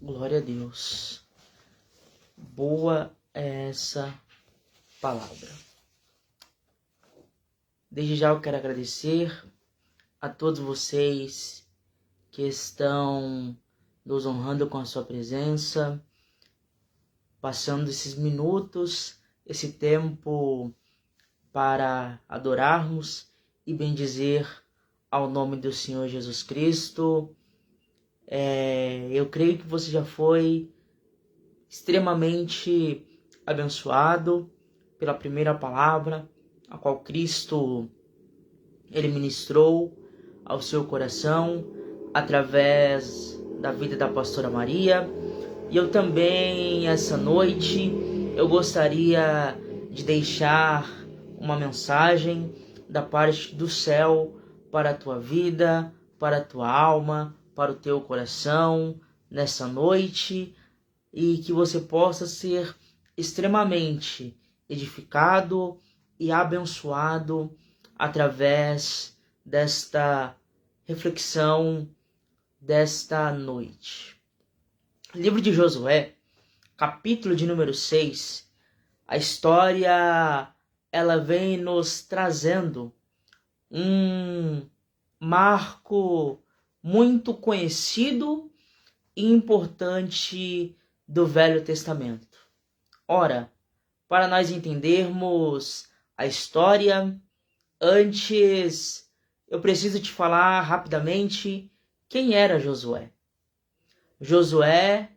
Glória a Deus. Boa é essa palavra. Desde já eu quero agradecer a todos vocês que estão nos honrando com a sua presença, passando esses minutos, esse tempo para adorarmos e bendizer ao nome do Senhor Jesus Cristo. Eu creio que você já foi extremamente abençoado pela primeira palavra, a qual Cristo ele ministrou ao seu coração através da vida da pastora Maria. E eu também, essa noite, eu gostaria de deixar uma mensagem da parte do céu para a tua vida, para a tua alma, para o teu coração nessa noite, e que você possa ser extremamente edificado e abençoado através desta reflexão desta noite. Livro de Josué, capítulo de número 6, a história ela vem nos trazendo um marco muito conhecido e importante do Velho Testamento. Ora, para nós entendermos a história, antes eu preciso te falar rapidamente quem era Josué. Josué,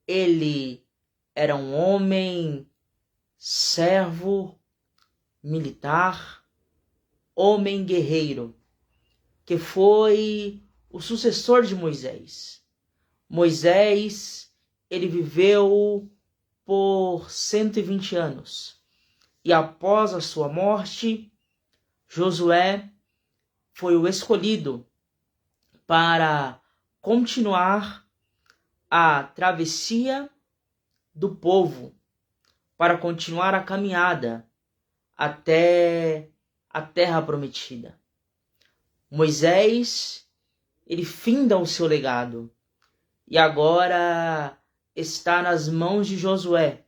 ele era um homem servo, militar, homem guerreiro, que foi o sucessor de Moisés. Moisés, ele viveu por 120 anos. E após a sua morte, Josué foi o escolhido para continuar a travessia do povo, para continuar a caminhada até a terra prometida. Moisés, ele finda o seu legado e agora está nas mãos de Josué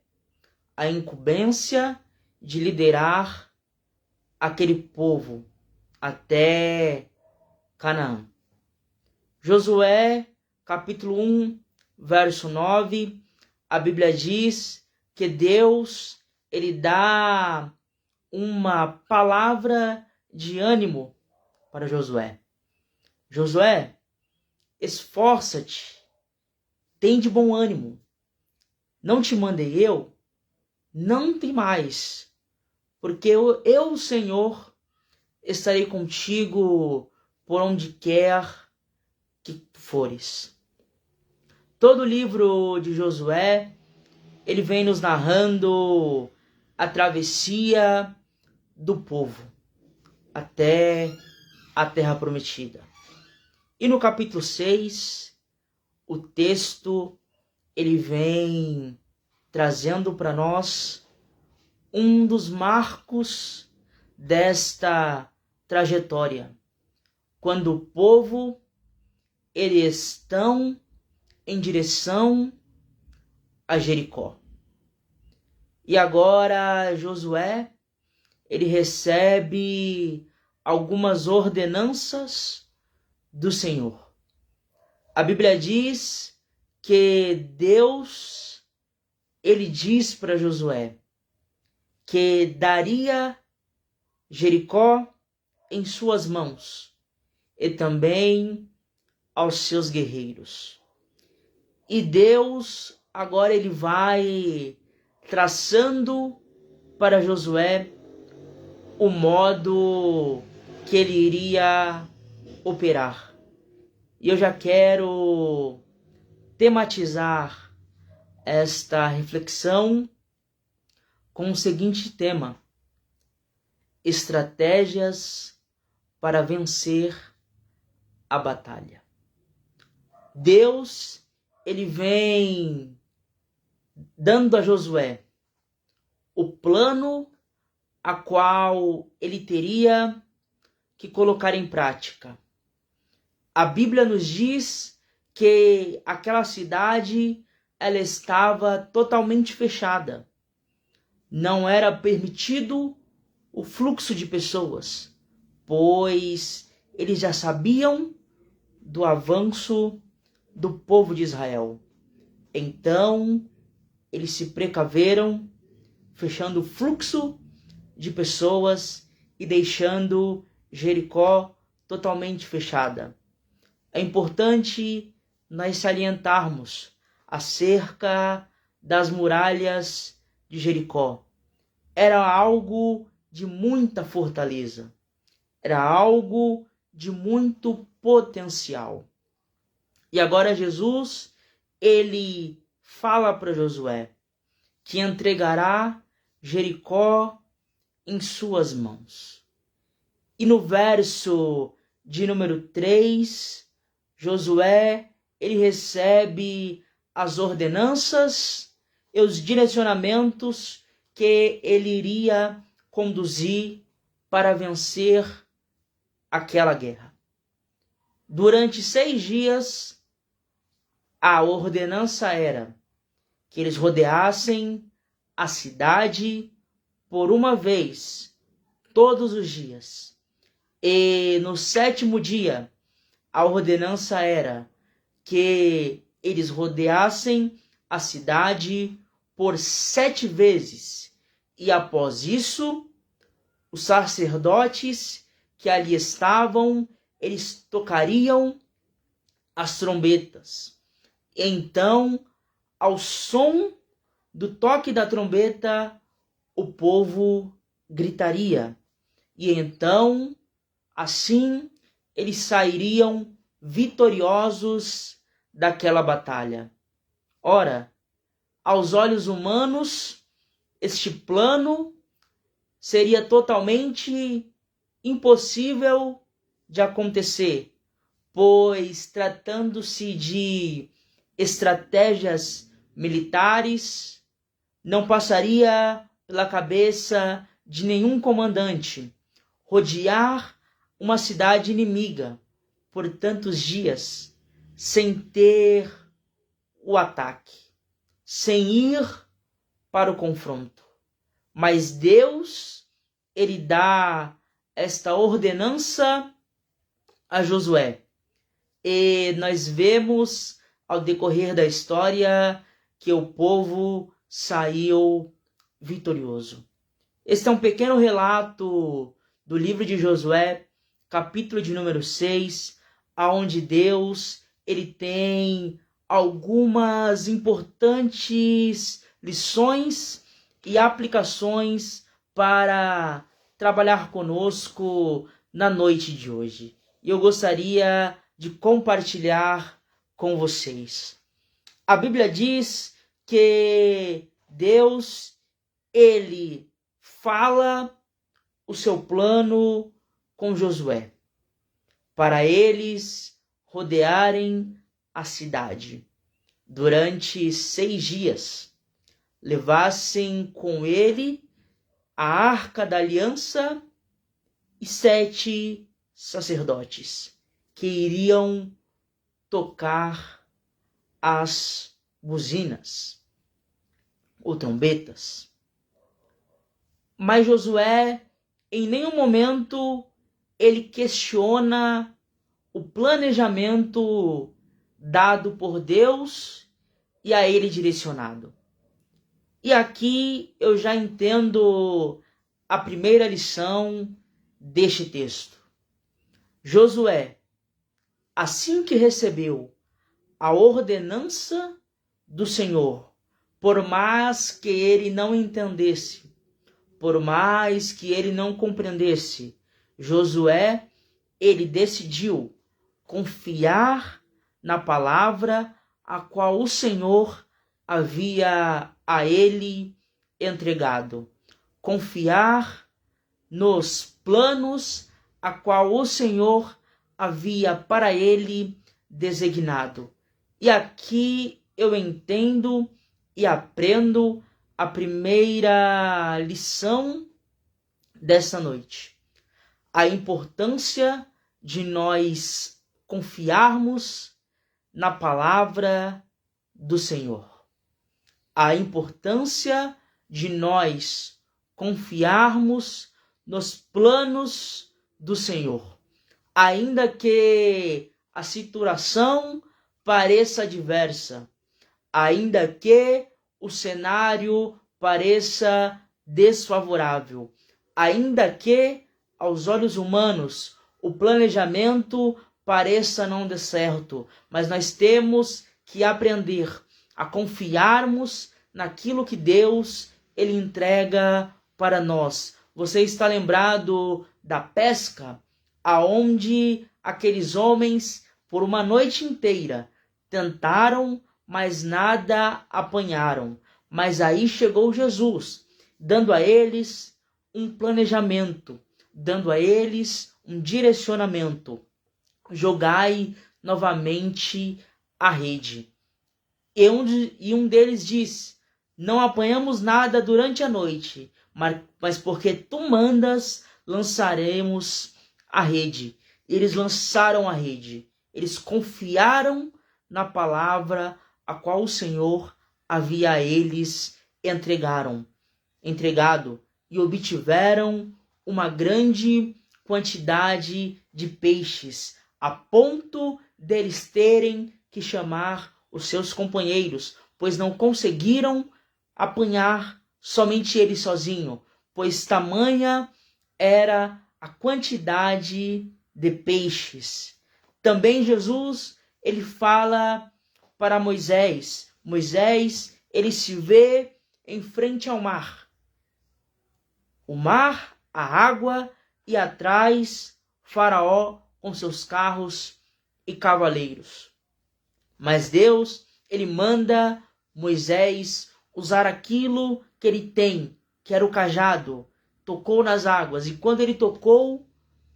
a incumbência de liderar aquele povo até Canaã. Josué, capítulo 1, verso 9, a Bíblia diz que Deus, ele dá uma palavra de ânimo para Josué. Josué, esforça-te, tem de bom ânimo. Não te mandei eu? Não tem mais, porque eu, Senhor, estarei contigo por onde quer que fores. Todo o livro de Josué, ele vem nos narrando a travessia do povo até a terra prometida. E no capítulo 6, o texto ele vem trazendo para nós um dos marcos desta trajetória, quando o povo eles estão em direção a Jericó. E agora Josué ele recebe algumas ordenanças do Senhor. A Bíblia diz que Deus, ele diz para Josué que daria Jericó em suas mãos e também aos seus guerreiros. E Deus agora ele vai traçando para Josué o modo que ele iria operar. E eu já quero tematizar esta reflexão com o seguinte tema: estratégias para vencer a batalha. Deus, ele vem dando a Josué o plano a qual ele teria que colocar em prática. A Bíblia nos diz que aquela cidade ela estava totalmente fechada. Não era permitido o fluxo de pessoas, pois eles já sabiam do avanço do povo de Israel. Então, eles se precaveram, fechando o fluxo de pessoas e deixando Jericó totalmente fechada. É importante nós salientarmos acerca das muralhas de Jericó. Era algo de muita fortaleza, era algo de muito potencial. E agora Jesus, ele fala para Josué que entregará Jericó em suas mãos. E no verso de número 3, Josué, ele recebe as ordenanças e os direcionamentos que ele iria conduzir para vencer aquela guerra. Durante 6 dias, a ordenança era que eles rodeassem a cidade por uma vez, todos os dias. E no 7º dia, a ordenança era que eles rodeassem a cidade por 7 vezes. E após isso, os sacerdotes que ali estavam, eles tocariam as trombetas. Então, ao som do toque da trombeta, o povo gritaria. E então, assim, eles sairiam vitoriosos daquela batalha. Ora, aos olhos humanos, este plano seria totalmente impossível de acontecer, pois tratando-se de estratégias militares, não passaria pela cabeça de nenhum comandante rodear uma cidade inimiga por tantos dias sem ter o ataque, sem ir para o confronto. Mas Deus, ele dá esta ordenança a Josué. E nós vemos ao decorrer da história que o povo saiu vitorioso. Este é um pequeno relato do livro de Josué, capítulo de número 6, onde Deus ele tem algumas importantes lições e aplicações para trabalhar conosco na noite de hoje. E eu gostaria de compartilhar com vocês. A Bíblia diz que Deus, ele fala o seu plano com Josué, para eles rodearem a cidade durante 6 dias, levassem com ele a arca da aliança e 7 sacerdotes que iriam tocar as buzinas ou trombetas. Mas Josué, em nenhum momento, ele questiona o planejamento dado por Deus e a ele direcionado. E aqui eu já entendo a primeira lição deste texto. Josué, assim que recebeu a ordenança do Senhor, por mais que ele não entendesse, por mais que ele não compreendesse, Josué, ele decidiu confiar na palavra a qual o Senhor havia a ele entregado. Confiar nos planos a qual o Senhor havia para ele designado. E aqui eu entendo e aprendo a primeira lição dessa noite. A importância de nós confiarmos na palavra do Senhor. a importância de nós confiarmos nos planos do Senhor. Ainda que a situação pareça adversa, ainda que o cenário pareça desfavorável, ainda que aos olhos humanos o planejamento pareça não dar certo, mas nós temos que aprender a confiarmos naquilo que Deus ele entrega para nós. Você está lembrado da pesca, aonde aqueles homens por uma noite inteira tentaram, mas nada apanharam. Mas aí chegou Jesus, dando a eles um planejamento, dando a eles um direcionamento. Jogai novamente a rede. E um deles disse: não apanhamos nada durante a noite, mas porque tu mandas, lançaremos a rede. Eles lançaram a rede. Eles confiaram na palavra a qual o Senhor havia a eles entregado e obtiveram uma grande quantidade de peixes, a ponto deles terem que chamar os seus companheiros, pois não conseguiram apanhar somente ele sozinho, pois tamanha era a quantidade de peixes. Também Jesus, ele fala para Moisés. Moisés, ele se vê em frente ao mar. O mar, a água e atrás Faraó com seus carros e cavaleiros. Mas Deus, ele manda Moisés usar aquilo que ele tem, que era o cajado. Tocou nas águas e quando ele tocou,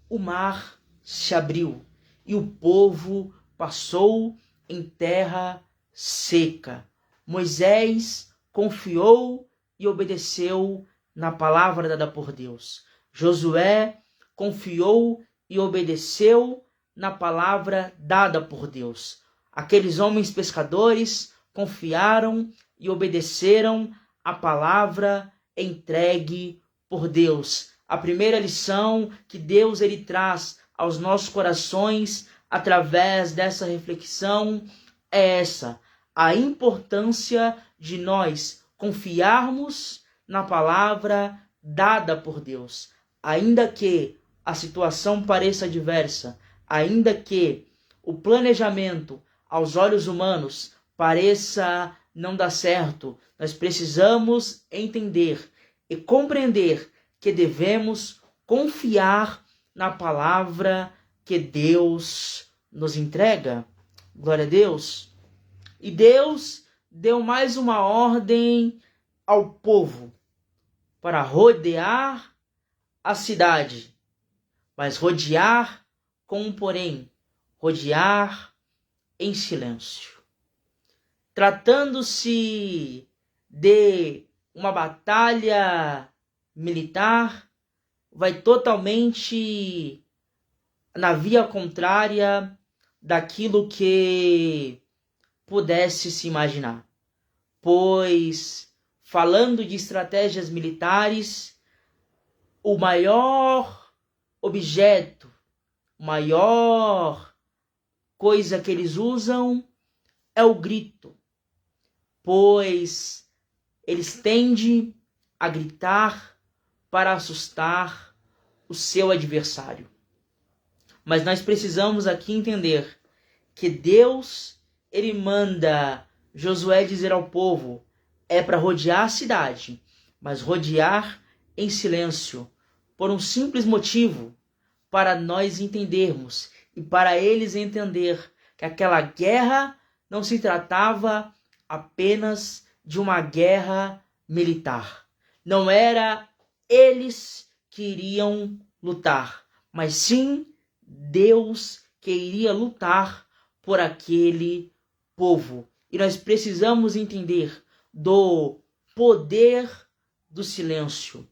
o mar se abriu e o povo passou em terra seca. Moisés confiou e obedeceu na palavra dada por Deus. Josué confiou e obedeceu na palavra dada por Deus. Aqueles homens pescadores confiaram e obedeceram a palavra entregue por Deus. A primeira lição que Deus ele traz aos nossos corações através dessa reflexão é essa: a importância de nós confiarmos na palavra dada por Deus. Ainda que a situação pareça adversa, ainda que o planejamento aos olhos humanos pareça não dar certo, nós precisamos entender e compreender que devemos confiar na palavra que Deus nos entrega. Glória a Deus. E Deus deu mais uma ordem ao povo para rodear a cidade, mas rodear com um porém, rodear em silêncio. Tratando-se de uma batalha militar, vai totalmente na via contrária daquilo que pudesse se imaginar. Pois, falando de estratégias militares, o maior objeto, maior coisa que eles usam é o grito, pois eles tendem a gritar para assustar o seu adversário. Mas nós precisamos aqui entender que Deus, ele manda Josué dizer ao povo, é para rodear a cidade, mas rodear em silêncio, por um simples motivo, para nós entendermos e para eles entender que aquela guerra não se tratava apenas de uma guerra militar. Não era eles que iriam lutar, mas sim Deus que iria lutar por aquele povo. E nós precisamos entender do poder do silêncio,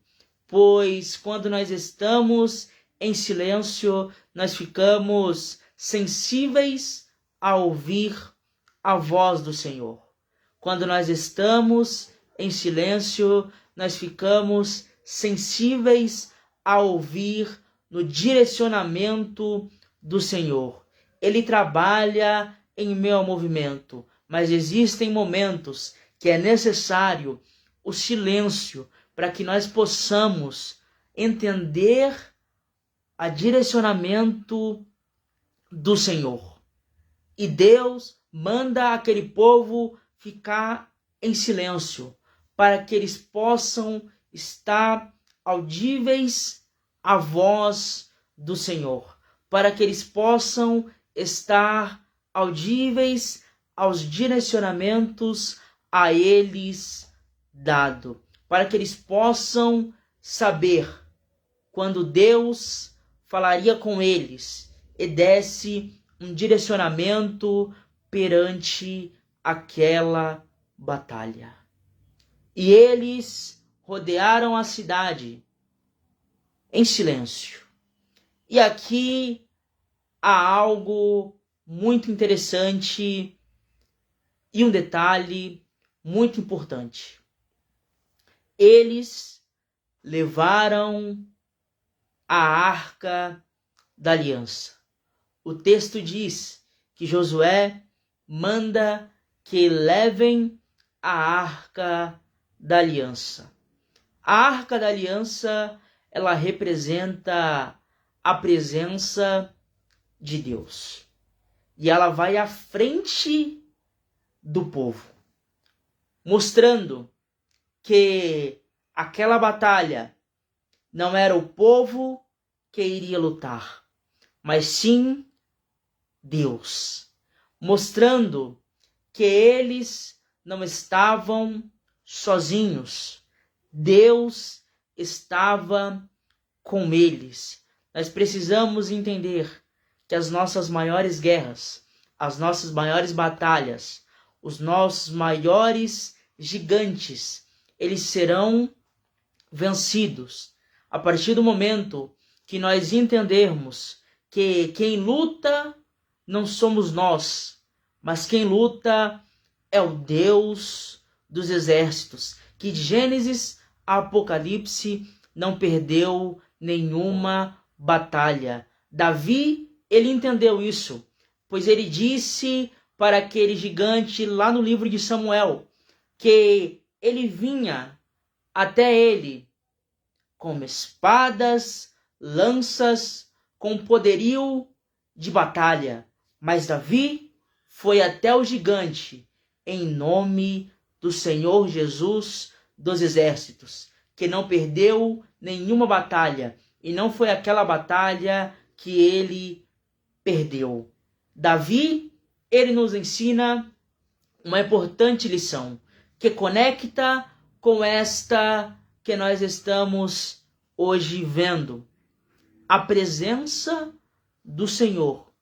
pois quando nós estamos em silêncio, nós ficamos sensíveis a ouvir a voz do Senhor. Quando nós estamos em silêncio, nós ficamos sensíveis a ouvir no direcionamento do Senhor. Ele trabalha em meio ao movimento, mas existem momentos que é necessário o silêncio para que nós possamos entender o direcionamento do Senhor. E Deus manda aquele povo ficar em silêncio, para que eles possam estar audíveis à voz do Senhor, para que eles possam estar audíveis aos direcionamentos a eles dado, para que eles possam saber quando Deus falaria com eles e desse um direcionamento perante aquela batalha. E eles rodearam a cidade em silêncio. E aqui há algo muito interessante e um detalhe muito importante. Eles levaram a arca da aliança. O texto diz que Josué manda que levem a arca da aliança. A arca da aliança, ela representa a presença de Deus. E ela vai à frente do povo, mostrando que aquela batalha não era o povo que iria lutar, mas sim Deus, mostrando que eles não estavam sozinhos. Deus estava com eles. Nós precisamos entender que as nossas maiores guerras, as nossas maiores batalhas, os nossos maiores gigantes, eles serão vencidos a partir do momento que nós entendermos que quem luta não somos nós, mas quem luta é o Deus dos exércitos, que de Gênesis a Apocalipse não perdeu nenhuma batalha. Davi, ele entendeu isso, pois ele disse para aquele gigante lá no livro de Samuel que ele vinha até ele com espadas, lanças, com poderio de batalha. Mas Davi foi até o gigante em nome do Senhor Jesus dos exércitos, que não perdeu nenhuma batalha, e não foi aquela batalha que ele perdeu. Davi, ele nos ensina uma importante lição, que conecta com esta que nós estamos hoje vendo. A presença do Senhor,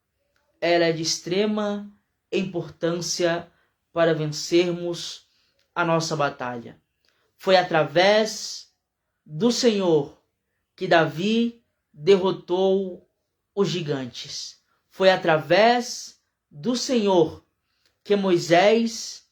ela é de extrema importância para vencermos a nossa batalha. Foi através do Senhor que Davi derrotou os gigantes. Foi através do Senhor que Moisés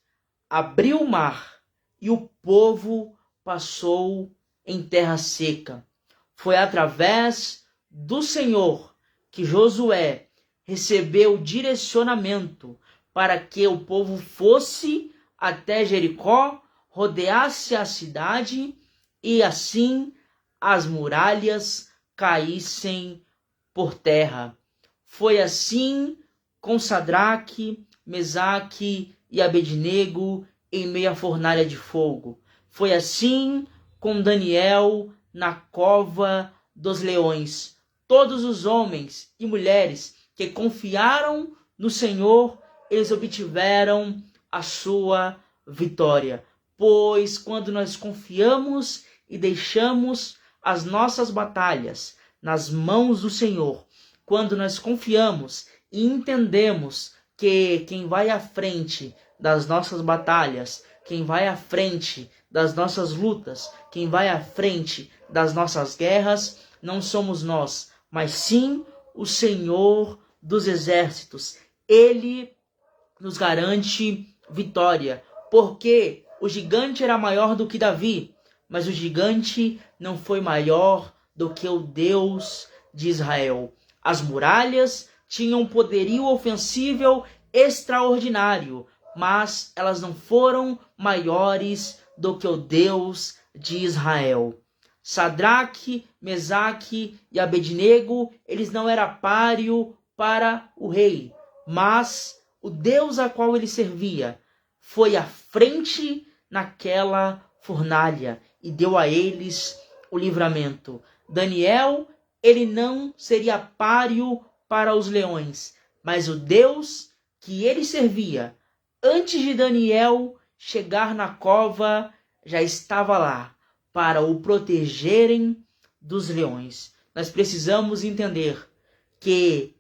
abriu o mar e o povo passou em terra seca. Foi através do Senhor que Josué recebeu direcionamento para que o povo fosse até Jericó, rodeasse a cidade e assim as muralhas caíssem por terra. Foi assim com Sadraque, Mesaque e Abednego em meio à fornalha de fogo. Foi assim com Daniel na cova dos leões. Todos os homens e mulheres que confiaram no Senhor, eles obtiveram a sua vitória. Pois quando nós confiamos e deixamos as nossas batalhas nas mãos do Senhor, quando nós confiamos e entendemos que quem vai à frente das nossas batalhas, quem vai à frente das nossas lutas, quem vai à frente das nossas guerras, não somos nós, mas sim o Senhor dos exércitos. Ele nos garante vitória, porque o gigante era maior do que Davi, mas o gigante não foi maior do que o Deus de Israel. As muralhas tinham poderio ofensivo extraordinário, mas elas não foram maiores do que o Deus de Israel. Sadraque, Mesaque e Abednego, eles não eram páreo para o rei, mas o Deus a qual ele servia foi à frente naquela fornalha e deu a eles o livramento. Daniel, ele não seria páreo para os leões, mas o Deus que ele servia, antes de Daniel chegar na cova, já estava lá para o protegerem dos leões. Nós precisamos entender que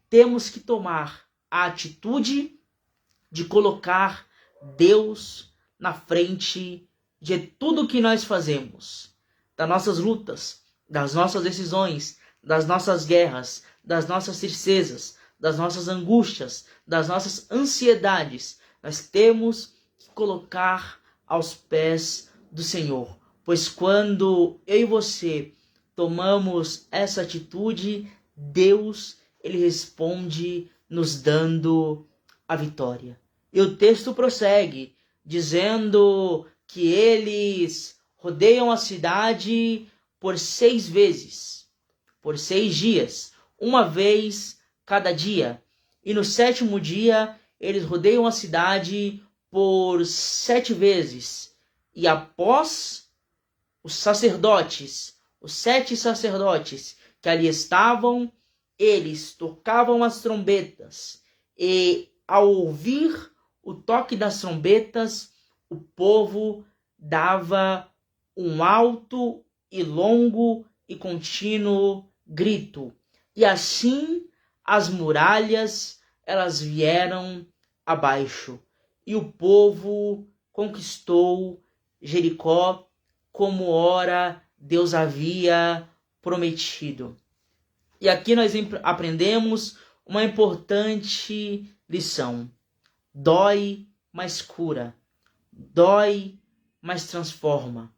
temos que tomar a atitude de colocar Deus na frente de tudo que nós fazemos, das nossas lutas, das nossas decisões, das nossas guerras, das nossas tristezas, das nossas angústias, das nossas ansiedades. Nós temos que colocar aos pés do Senhor, pois quando eu e você tomamos essa atitude, Deus, ele responde nos dando a vitória. E o texto prossegue, dizendo que eles rodeiam a cidade por 6 vezes, por 6 dias, uma vez cada dia. E no 7º dia, eles rodeiam a cidade por 7 vezes. E após os sacerdotes, os 7 sacerdotes que ali estavam, eles tocavam as trombetas. E ao ouvir o toque das trombetas, o povo dava um alto e longo e contínuo grito. E assim as muralhas, elas vieram abaixo. E o povo conquistou Jericó como ora Deus havia prometido. E aqui nós aprendemos uma importante lição. Dói, mas cura. Dói, mas transforma.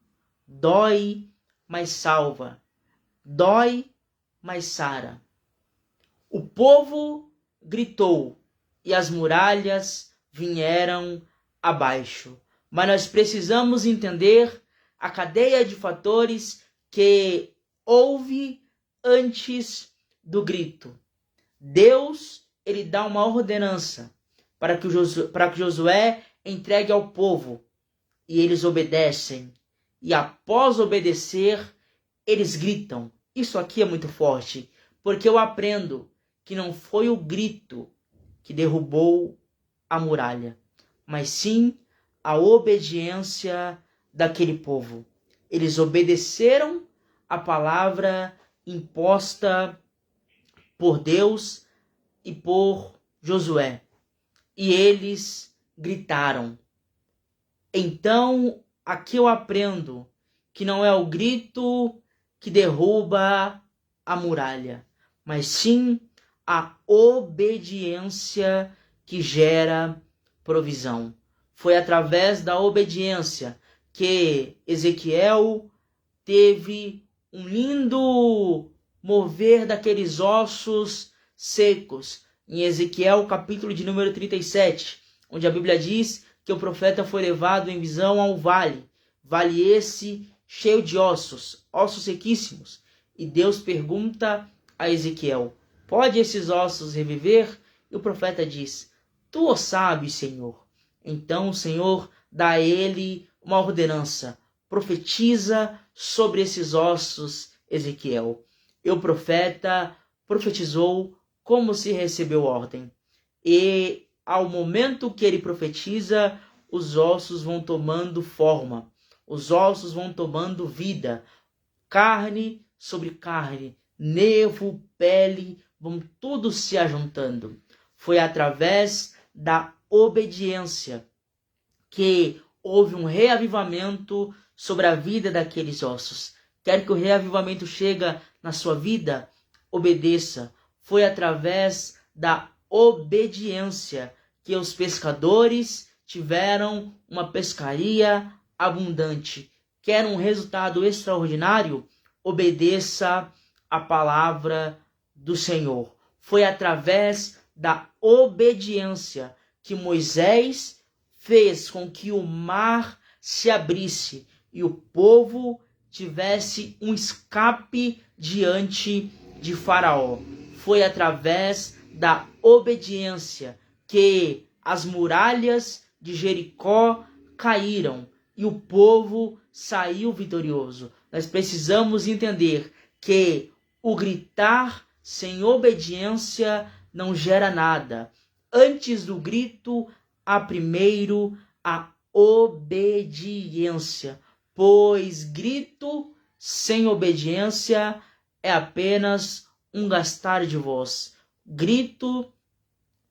Dói, mas salva. Dói, mas sara. O povo gritou e as muralhas vieram abaixo. Mas nós precisamos entender a cadeia de fatores que houve antes do grito. Deus, ele dá uma ordenança para que Josué entregue ao povo. E eles obedecem. E após obedecer, eles gritam. Isso aqui é muito forte, porque eu aprendo que não foi o grito que derrubou a muralha, mas sim a obediência daquele povo. Eles obedeceram a palavra imposta por Deus e por Josué. E eles gritaram. Então, aqui eu aprendo que não é o grito que derruba a muralha, mas sim a obediência que gera provisão. Foi através da obediência que Ezequiel teve um lindo mover daqueles ossos secos. Em Ezequiel, capítulo de número 37, onde a Bíblia diz que o profeta foi levado em visão ao vale. Vale esse cheio de ossos, ossos sequíssimos. E Deus pergunta a Ezequiel: pode esses ossos reviver? E o profeta diz: tu o sabes, Senhor. Então o Senhor dá a ele uma ordenança: profetiza sobre esses ossos, Ezequiel. E o profeta profetizou como se recebeu ordem. E ao momento que ele profetiza, os ossos vão tomando forma, os ossos vão tomando vida, carne sobre carne, nervo, pele, vão tudo se ajuntando. Foi através da obediência que houve um reavivamento sobre a vida daqueles ossos. Quer que o reavivamento chegue na sua vida? Obedeça. Foi através da obediência que os pescadores tiveram uma pescaria abundante. Quer um resultado extraordinário? Obedeça a palavra do Senhor. Foi através da obediência que Moisés fez com que o mar se abrisse e o povo tivesse um escape diante de Faraó. Foi através da obediência que as muralhas de Jericó caíram e o povo saiu vitorioso. Nós precisamos entender que o gritar sem obediência não gera nada. Antes do grito, há primeiro a obediência, pois grito sem obediência é apenas um gastar de voz. Grito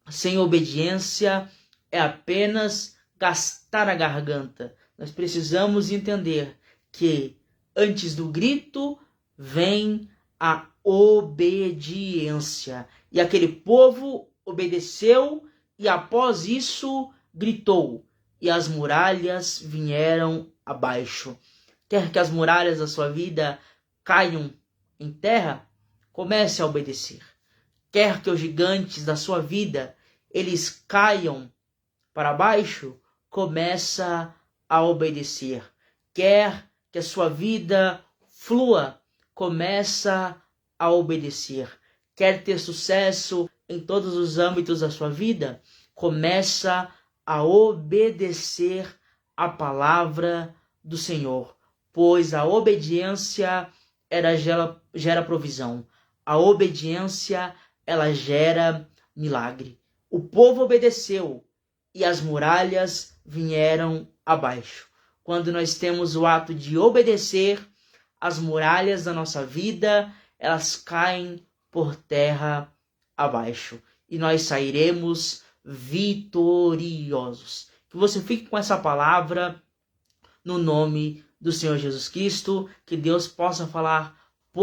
sem obediência é apenas gastar a garganta. Nós precisamos entender que antes do grito vem a obediência. E aquele povo obedeceu e após isso gritou. E as muralhas vieram abaixo. Quer que as muralhas da sua vida caiam em terra? Comece a obedecer. Quer que os gigantes da sua vida eles caiam para baixo? Começa a obedecer. Quer que a sua vida flua? Começa a obedecer. Quer ter sucesso em todos os âmbitos da sua vida? Começa a obedecer a palavra do Senhor, pois a obediência gera provisão. A obediência ela gera milagre. O povo obedeceu e as muralhas vieram abaixo. Quando nós temos o ato de obedecer, as muralhas da nossa vida, elas caem por terra abaixo. E nós sairemos vitoriosos. Que você fique com essa palavra no nome do Senhor Jesus Cristo. Que Deus possa falar